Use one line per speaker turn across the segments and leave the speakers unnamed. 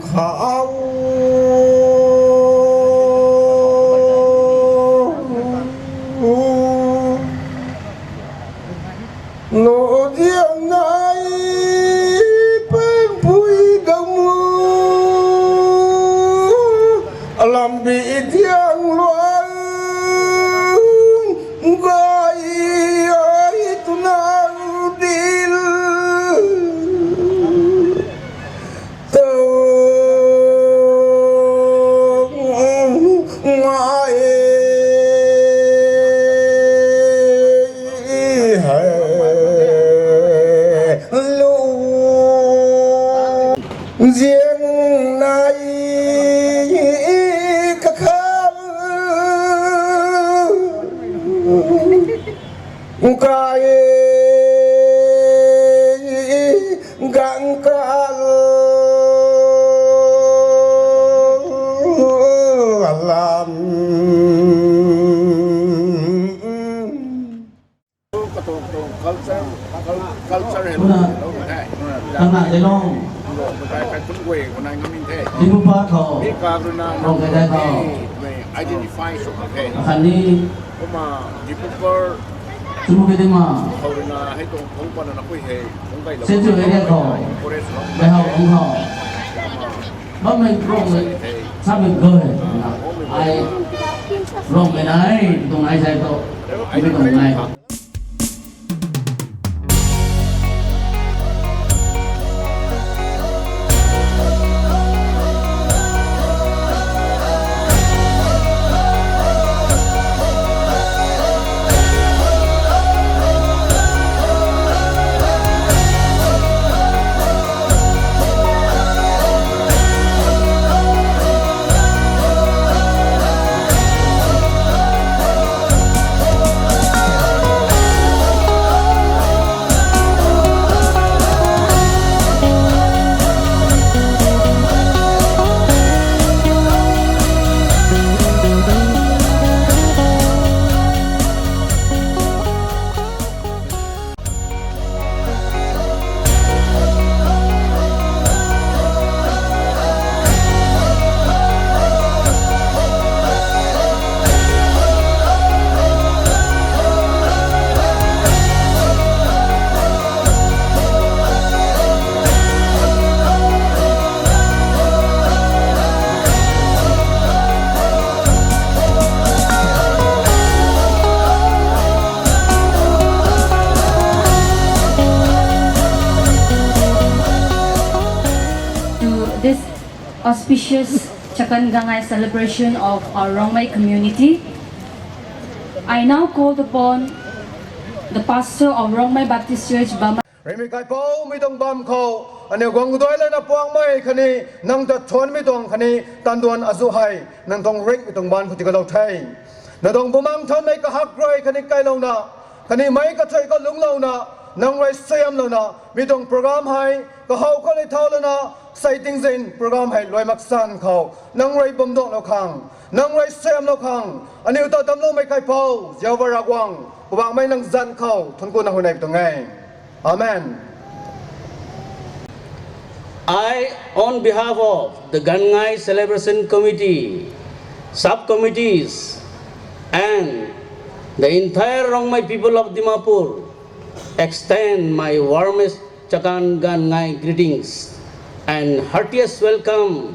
เขาโลดยังไงเป็นผู้ดำมือลำบีเที่ยงลอยก็อีตุนาดิลเต้มาriêng này các khám cái gắng cả làm
Tăng nặng dây long đi mua phát thọ không cái đây thọ khăn đi chúng cái đấy mà sẽ chịu cái đây thọ đại học ông thọ bắt mình rong rồi sao mình cười ai rong cái đấy tụi này sai tội cái tụi này
this auspicious Chakan Gangai celebration of our Rongmai community. I now call upon the pastor of Rongmai Baptist Church, Bama.
Remi kai po mi dong bam kho ane gwang doi la na puang mai khani nang ta thon mi dong khani tan duan azu hai nang dong rek mi dong ban phuti ka lo thai na dong bumang thon mai ka hak roi khani kai lo na khani mai ka thoi ka lung lo na nang rai siam lo na mi dong program hai ka hau ko le thau lo na sai ting zen program hai loi mak san kho nang rai bom dong lo khang nang rai siam lo khang ane ta dam lo mai kai po jawara gwang bumang mai nang zan kho thon ko na hu nai tong ngai Amen.
I, on behalf of the Gangai Celebration Committee, subcommittees, and the entire Rongmai people of Dimapur, extend my warmest Chakan Gangai greetings and heartiest welcome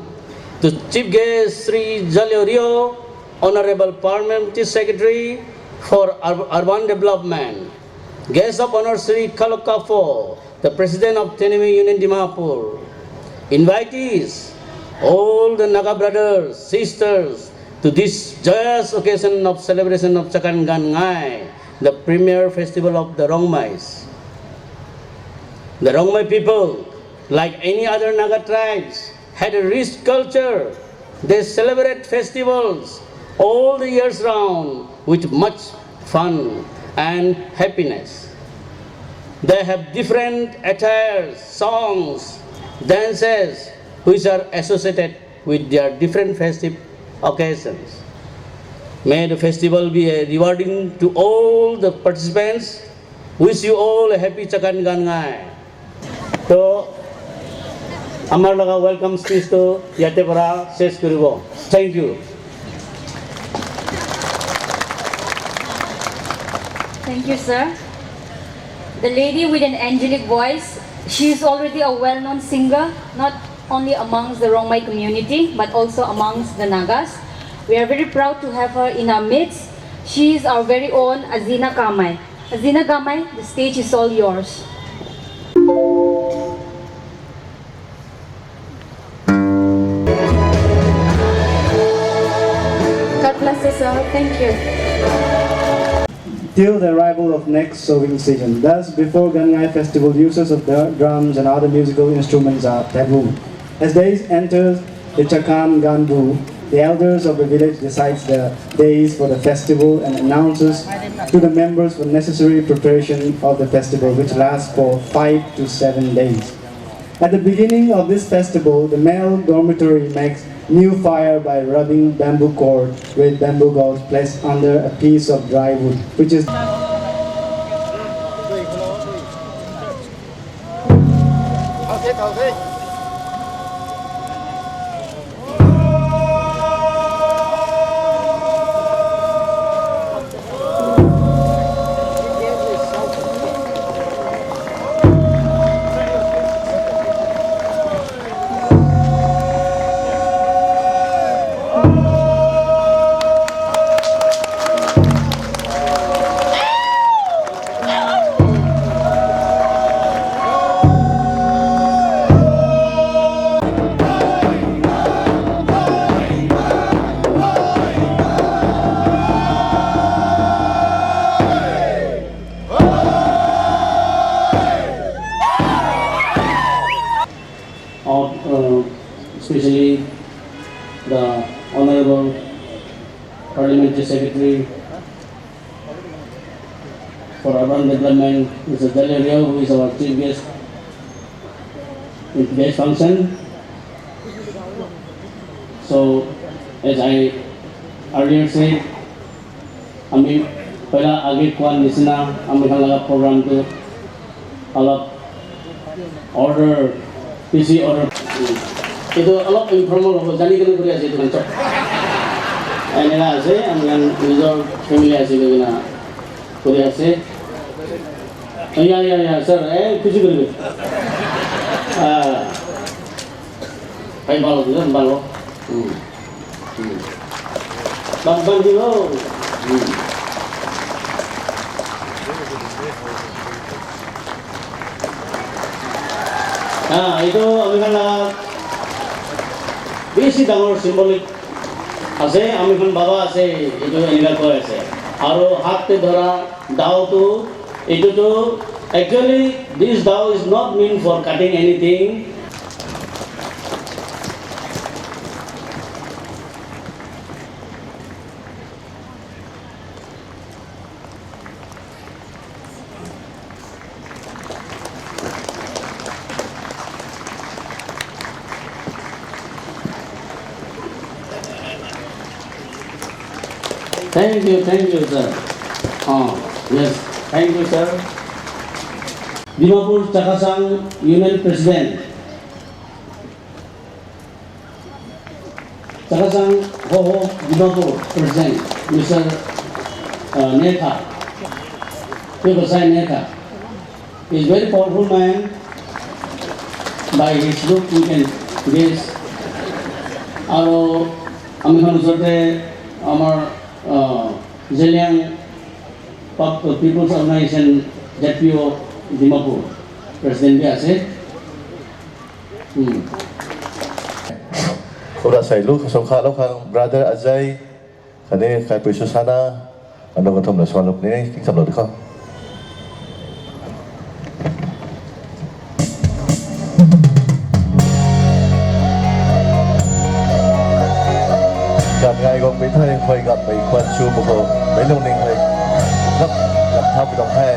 to Chief Guest Sri Jalio Rio, Honorable Parliamentary Secretary for Urban Development, Guest of Honor Sri Kalokafo, the President of Tenemi Union Dimapur, invitees, all the Naga brothers, sisters, to this joyous occasion of celebration of Chakan Gangai, the premier festival of the Rongmais. The Rongmai people, like any other Naga tribes, had a rich culture. They celebrate festivals all the years round with much fun and happiness. They have different attires, songs, dances, which are associated with their different festive occasions. May the festival be rewarding to all the participants. Wish you all a happy Chakan Gangai. So, আমাৰ লগা welcome স্পীচটো ইয়াতে পৰা শেষ কৰিব thank you
Thank you, sir. The lady with an angelic voice, she is already a well-known singer, not only amongst the Rongmai community, but also amongst the Nagas. We are very proud to have her in our midst. She is our very own Azina Kamai. Azina Kamai, the stage is all yours. God bless you, sir. Thank you.
Till the arrival of next sowing season. Thus, before Gangai festival, uses of the drums and other musical instruments are taboo. As days enters the Chakam Ganbu, the elders of the village decides the days for the festival and announces to the members for necessary preparation of the festival, which lasts for 5 to 7 days. At the beginning of this festival, the male dormitory makes new fire by rubbing bamboo cord with bamboo gauze placed under a piece of dry wood, which is
especially the Honorable Parliamentary Secretary for Urban Development, Mr. Dalerio, who is our chief guest in today's function. So, as I earlier said, আমি পহলা আগে কোৱাৰ নিচিনা আমি লগা প্ৰগ্ৰামটো অলপ order পিছি order itu অলপ informal হ'ব জানি কেনে কৰি আছে এইটো চব এনেকা আছে আমি নিজৰ ফেমিলি আছে কিনা কৰি আছে ইয়া স্যার খুশি করবে ভাই ভালো দিলেন ভালো বাদ দিব এইটো আমি বেছি ডাঙৰ চিম্বলিক আছে আমি বাবা আছে এইটো এনেকুৱা কৈ আছে আৰু হাতে ধৰা দাওটো এইটোতো একচুৱেলি দিছ দাও is not mean for cutting anything Thank you, sir. Yes, thank you, sir. Dimapur Chakasang Union President. Chakasang Hoho Dimapur President, Mr. Nekha. People say Nekha. He is a very powerful man. By his look, you can guess. Aro, ami hanusate amar Zeliang People's Organization ZPO Dimapur President dia আছে
Ora sai lu songkha lo khang brother Ajay khane kai paisu sana ano ko thom na swan lok ni king sam lo dikho gặp ngày gồm mấy thầy khơi gặp mấy quan chu một hồ mấy lâu ninh thầy gặp thao cái đồng hè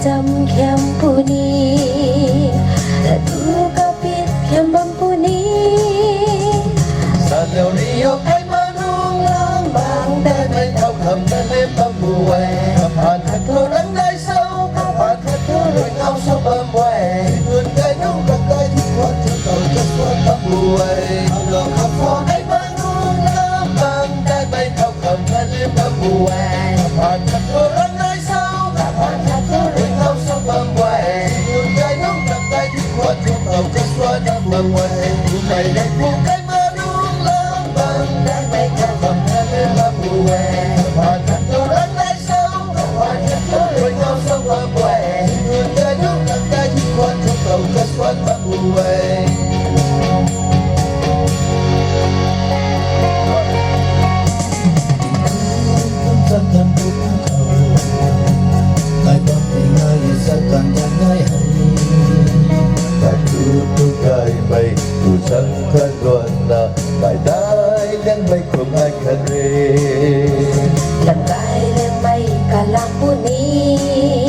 jam kem puni tu kapit kem bam puni
Sa liều đi yêu cái mà nung lang bang Đã mấy thao cầm đã lên bấm bùi Cầm hàn thật thơ đánh đáy sâu Cầm hàn thật thơ rồi ngao sâu bấm quay Hương cái nung cả cái thích quát cho tàu chất quát bấm bùi Hàm lòng khắp phó cái mà nung lang bang Đã mấy thao cầm đã lên bấm bùi Cầm hàn thật thơ đánh đáy sâu Cầm hàn thật thơ rồi ngao sâu bấm quay Hương cái nung cả cái thích quát cho tàu chất quát bấm quay Hương này đẹp vô cái mà nung lang bang Đã mấy thao cầm đã lên bấm bùi Cầm hàn thật thơ đánh đáy sâu Cầm hàn thật thơ rồi ngao sâu bấm quay Hương cái nung cả cái thích quát cho tàu chất quát bấm bùi Takkan ku kau Ngai bang ngai sakan yang ngai hai Ngai tu kai bay tu sang kan luan na Ngai dai yang bay kum ai kan re
Lang kai lem mai kalam puni